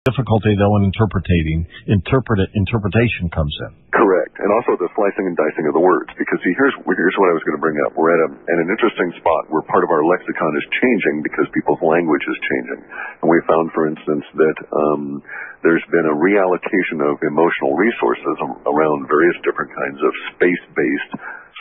difficulty, though, in interpretation comes in. Correct. And also the slicing and dicing of the words. Because, see, here's what I was going to bring up. We're at an interesting spot where part of our lexicon is changing because people's language is changing. And we found, for instance, that there's been a reallocation of emotional resources around various different kinds of space-based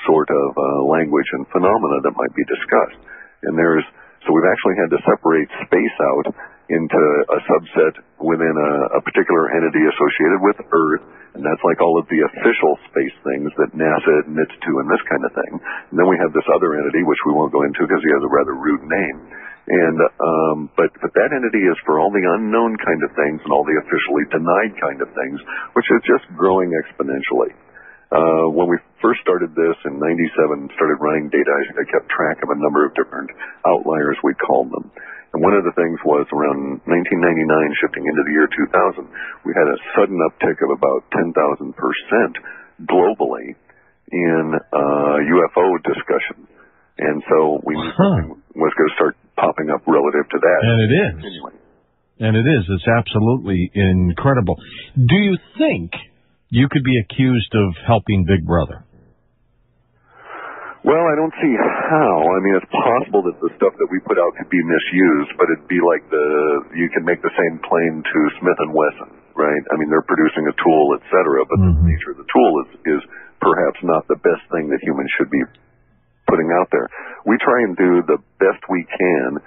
sort of language and phenomena that might be discussed. And so we've actually had to separate space out into a subset within a particular entity associated with Earth, and that's like all of the official space things that NASA admits to and this kind of thing. And then we have this other entity, which we won't go into because he has a rather rude name. And but that entity is for all the unknown kind of things and all the officially denied kind of things, which is just growing exponentially. When we first started this in '97, started running data, I kept track of a number of different outliers, we called them. And one of the things was around 1999, shifting into the year 2000, we had a sudden uptick of about 10,000% globally in UFO discussion. And so we knew something was going to start popping up relative to that. And it is. And it is. It's absolutely incredible. Do you think you could be accused of helping Big Brother? Well, I don't see how. I mean, it's possible that the stuff that we put out could be misused, but it'd be like you can make the same claim to Smith & Wesson, right? I mean, they're producing a tool, et cetera, but the nature of the tool is perhaps not the best thing that humans should be putting out there. We try and do the best we can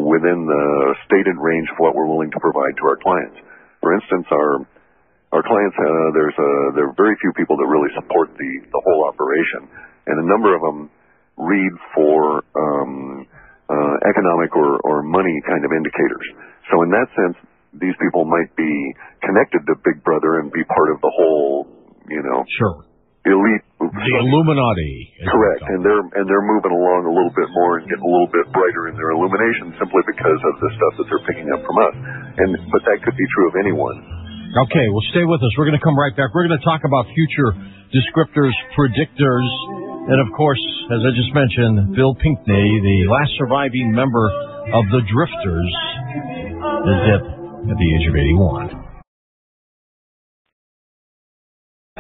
within the stated range of what we're willing to provide to our clients. For instance, our clients, there are very few people that really support the whole operation. And a number of them read for economic or money kind of indicators. So in that sense, these people might be connected to Big Brother and be part of the whole, sure, elite. The Illuminati. Correct. And they're moving along a little bit more and getting a little bit brighter in their illumination simply because of the stuff that they're picking up from us. But that could be true of anyone. Okay, well, stay with us. We're going to come right back. We're going to talk about future descriptors, predictors, and, of course, as I just mentioned, Bill Pinkney, the last surviving member of the Drifters, is dead at the age of 81.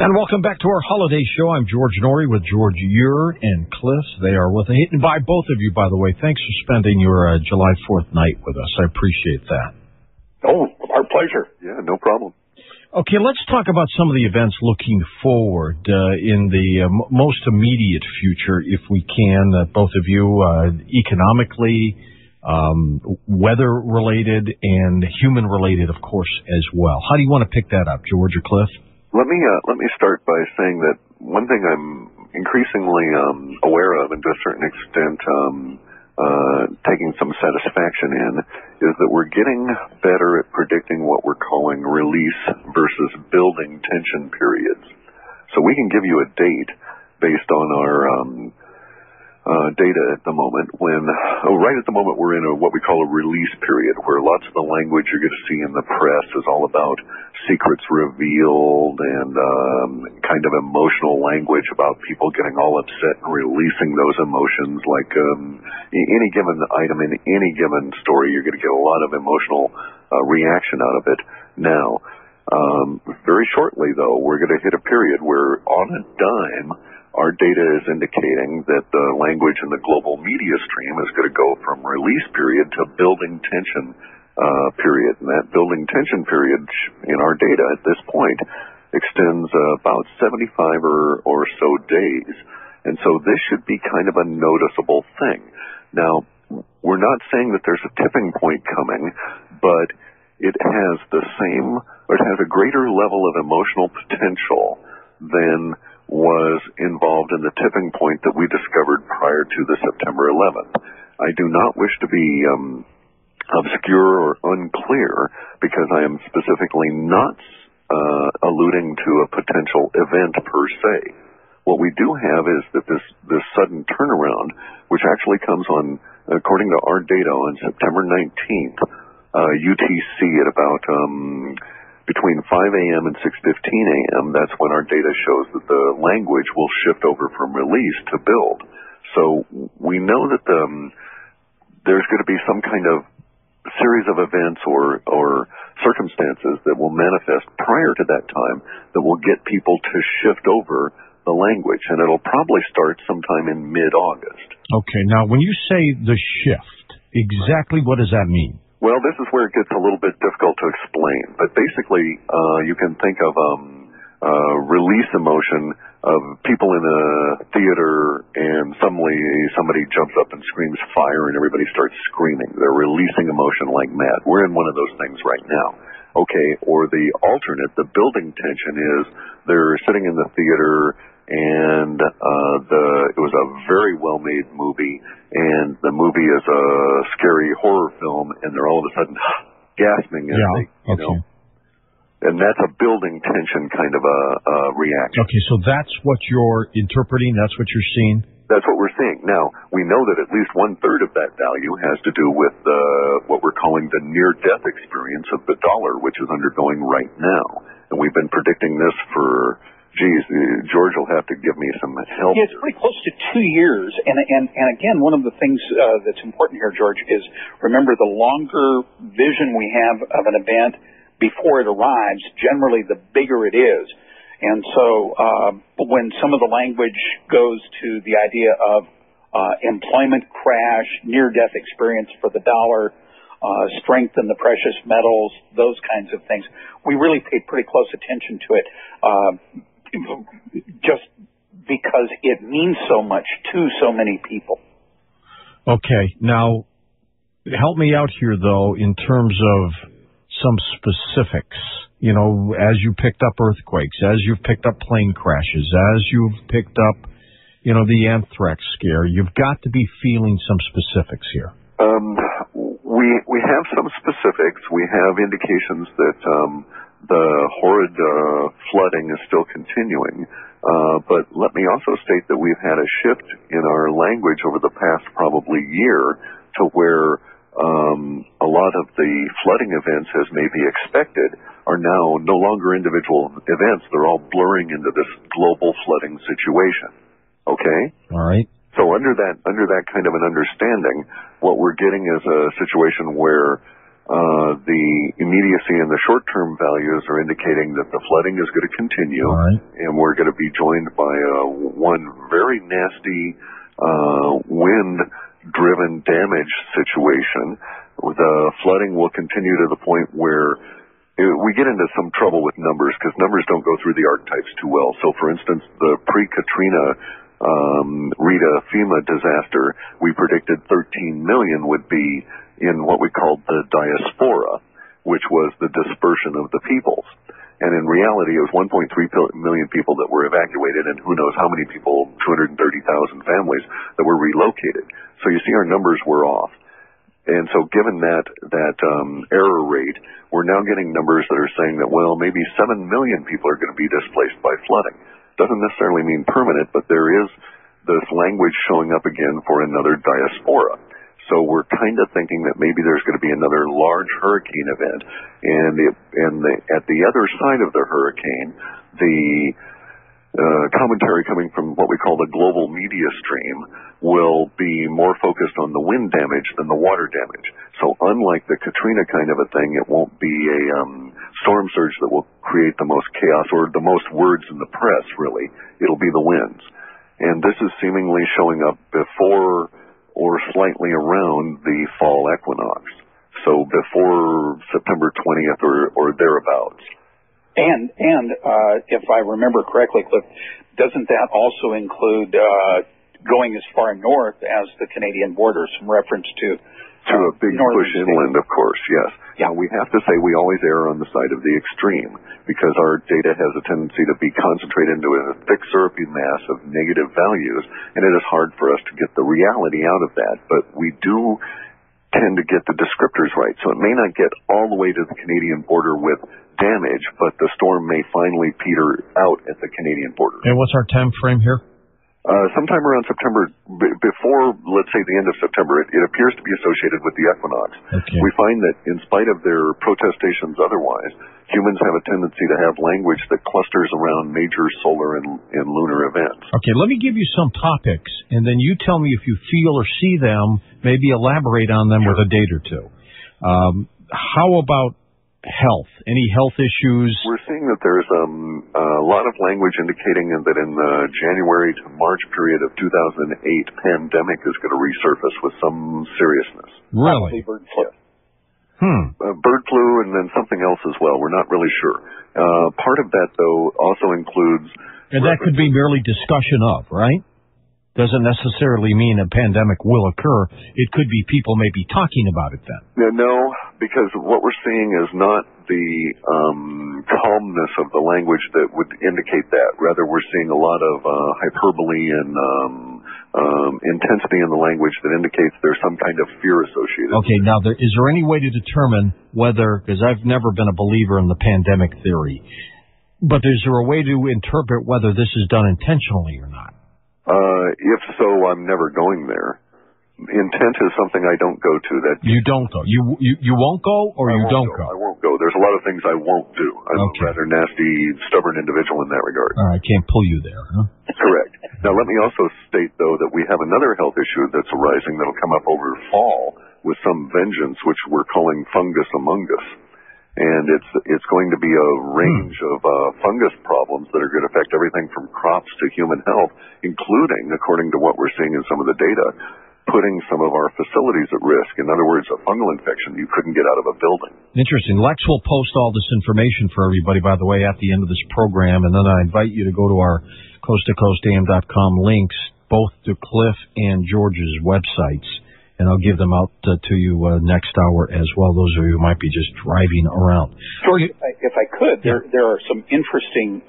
And welcome back to our holiday show. I'm George Norrie with George Ure and Clif. They are with us. And by both of you, by the way, thanks for spending your July 4th night with us. I appreciate that. Oh, our pleasure. Yeah, no problem. Okay, let's talk about some of the events looking forward in the most immediate future, if we can, both of you, economically, weather-related, and human-related, of course, as well. How do you want to pick that up, George or Clif? Let me start by saying that one thing I'm increasingly aware of, and to a certain extent taking some satisfaction in, is that we're getting better at predicting what we're calling release versus building tension periods. So we can give you a date based on our data at the moment when, right at the moment we're in what we call a release period, where lots of the language you're going to see in the press is all about secrets revealed and kind of emotional language about people getting all upset and releasing those emotions. Like any given item in any given story, you're going to get a lot of emotional reaction out of it. Now, very shortly, though, we're going to hit a period where on a dime, our data is indicating that the language in the global media stream is going to go from release period to building tension period. And that building tension period in our data at this point extends about 75 or so days. And so this should be kind of a noticeable thing. Now, we're not saying that there's a tipping point coming, but it has a greater level of emotional potential than was involved in the tipping point that we discovered prior to the September 11th. I do not wish to be obscure or unclear because I am specifically not alluding to a potential event per se. What we do have is that this sudden turnaround, which actually comes on, according to our data, on September 19th, UTC at about between 5 a.m. and 6:15 a.m., that's when our data shows that the language will shift over from release to build. So we know that there's going to be some kind of series of events or circumstances that will manifest prior to that time that will get people to shift over the language, and it'll probably start sometime in mid-August. Okay, now when you say the shift, exactly what does that mean? Well, this is where it gets a little bit difficult to explain, but basically you can think of release emotion of people in a theater, and suddenly somebody jumps up and screams fire and everybody starts screaming. They're releasing emotion like mad. We're in one of those things right now. Okay, or the alternate, the building tension is they're sitting in the theater and it was a very well-made movie, and the movie is a scary horror film, and they're all of a sudden gasping as they, you know. And that's a building tension kind of a reaction. Okay, so that's what you're interpreting, that's what you're seeing? That's what we're seeing. Now, we know that at least 1/3 of that value has to do with what we're calling the near-death experience of the dollar, which is undergoing right now. And we've been predicting this for, George will have to give me some help. Yeah, it's pretty close to 2 years. And again, one of the things that's important here, George, is remember the longer vision we have of an event before it arrives, generally the bigger it is. And so when some of the language goes to the idea of employment crash, near-death experience for the dollar, strength in the precious metals, those kinds of things, we really paid pretty close attention to it just because it means so much to so many people. Okay. Now, help me out here, though, in terms of some specifics. You know, as you picked up earthquakes, as you've picked up plane crashes, as you've picked up, you know, the anthrax scare, you've got to be feeling some specifics here. We have some specifics. We have indications that the horrid flooding is still continuing. But let me also state that we've had a shift in our language over the past probably year to where a lot of the flooding events, as may be expected, are now no longer individual events. They're all blurring into this global flooding situation. Okay? All right. So under that kind of an understanding, what we're getting is a situation where the immediacy and the short-term values are indicating that the flooding is going to continue, right, and we're going to be joined by one very nasty wind-driven damage situation. The flooding will continue to the point where we get into some trouble with numbers because numbers don't go through the archetypes too well. So, for instance, the pre-Katrina Rita FEMA disaster, we predicted 13 million would be in what we called the diaspora, which was the dispersion of the peoples. And in reality, it was 1.3 million people that were evacuated, and who knows how many people, 230,000 families, that were relocated. So you see our numbers were off. And so given that error rate, we're now getting numbers that are saying that, well, maybe 7 million people are going to be displaced by flooding. Doesn't necessarily mean permanent, but there is this language showing up again for another diaspora. So we're kind of thinking that maybe there's going to be another large hurricane event, and at the other side of the hurricane, the commentary coming from what we call the global media stream will be more focused on the wind damage than the water damage. So unlike the Katrina kind of a thing, it won't be a storm surge that will create the most chaos or the most words in the press, really. It'll be the winds. And this is seemingly showing up before or slightly around the fall equinox. So before September 20th or thereabouts. And if I remember correctly, Clif, doesn't that also include going as far north as the Canadian border, some reference to a big push inland, of course, yes. Yeah. Now, we have to say we always err on the side of the extreme because our data has a tendency to be concentrated into a thick, syrupy mass of negative values, and it is hard for us to get the reality out of that. But we do tend to get the descriptors right. So it may not get all the way to the Canadian border with damage, but the storm may finally peter out at the Canadian border. And what's our time frame here? Sometime around September, before, let's say, the end of September, it appears to be associated with the equinox. Okay. We find that in spite of their protestations otherwise, humans have a tendency to have language that clusters around major solar and lunar events. Okay, let me give you some topics, and then you tell me if you feel or see them, maybe elaborate on them with a date or two. How about health? Any health issues? We're seeing that there's a lot of language indicating that in the January to March period of 2008 pandemic is going to resurface with some seriousness. Really? Bird flu. Bird flu and then something else as well. We're not really sure. Part of that, though, also includes... And that could be merely discussion of, right? Doesn't necessarily mean a pandemic will occur. It could be people may be talking about it then. No, because what we're seeing is not the calmness of the language that would indicate that. Rather, we're seeing a lot of hyperbole and intensity in the language that indicates there's some kind of fear associated. Okay, now, is there any way to determine whether, because I've never been a believer in the pandemic theory, but is there a way to interpret whether this is done intentionally or not? If so, I'm never going there. Intent is something I don't go to. That you don't go. You won't go, or you don't go. I won't go. There's a lot of things I won't do. I'm a rather nasty, stubborn individual in that regard. All right, can't pull you there, huh? Correct. Now, let me also state, though, that we have another health issue that's arising that'll come up over fall with some vengeance, which we're calling fungus among us. And it's going to be a range of fungus problems that are going to affect everything from crops to human health, including, according to what we're seeing in some of the data, putting some of our facilities at risk. In other words, a fungal infection you couldn't get out of a building. Interesting. Lex will post all this information for everybody, by the way, at the end of this program, and then I invite you to go to our coasttocoastam.com links, both to Clif and George's websites. And I'll give them out to you next hour as well, those of you who might be just driving around. George, if I could, there are some interesting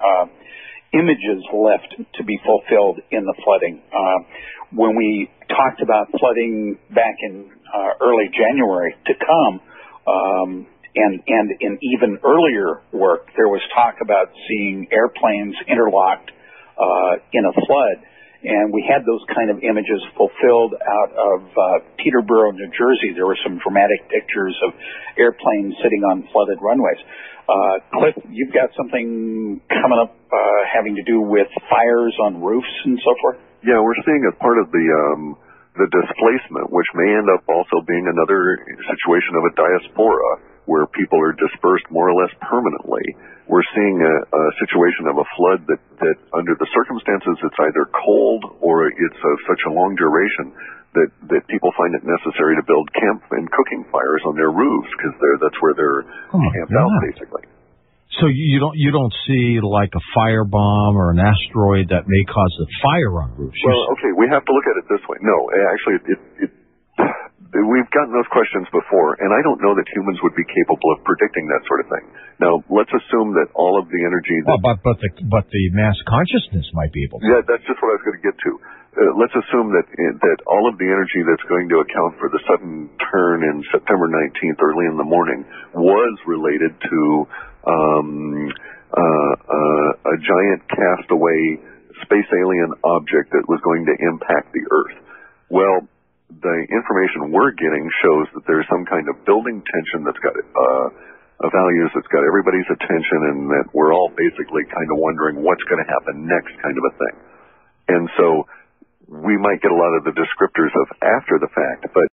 images left to be fulfilled in the flooding. When we talked about flooding back in early January to come, and in even earlier work, there was talk about seeing airplanes interlocked in a flood. And we had those kind of images fulfilled out of Peterborough, New Jersey. There were some dramatic pictures of airplanes sitting on flooded runways. Clif, you've got something coming up having to do with fires on roofs and so forth? Yeah, we're seeing as part of the displacement, which may end up also being another situation of a diaspora, where people are dispersed more or less permanently. We're seeing a situation of a flood that under the circumstances, it's either cold or it's of such a long duration that people find it necessary to build camp and cooking fires on their roofs because that's where they're camped out, basically. So you don't see like a firebomb or an asteroid that may cause a fire on roofs? Well, okay, we have to look at it this way. No, actually, we've gotten those questions before, and I don't know that humans would be capable of predicting that sort of thing. Now, let's assume that all of the energy... But the mass consciousness might be able to. Yeah, that's just what I was going to get to. Let's assume that all of the energy that's going to account for the sudden turn in September 19th, early in the morning, was related to a giant castaway space alien object that was going to impact the Earth. Well, the information we're getting shows that there's some kind of building tension that's got values that's got everybody's attention, and that we're all basically kind of wondering what's going to happen next, kind of a thing. And so we might get a lot of the descriptors of after the fact, but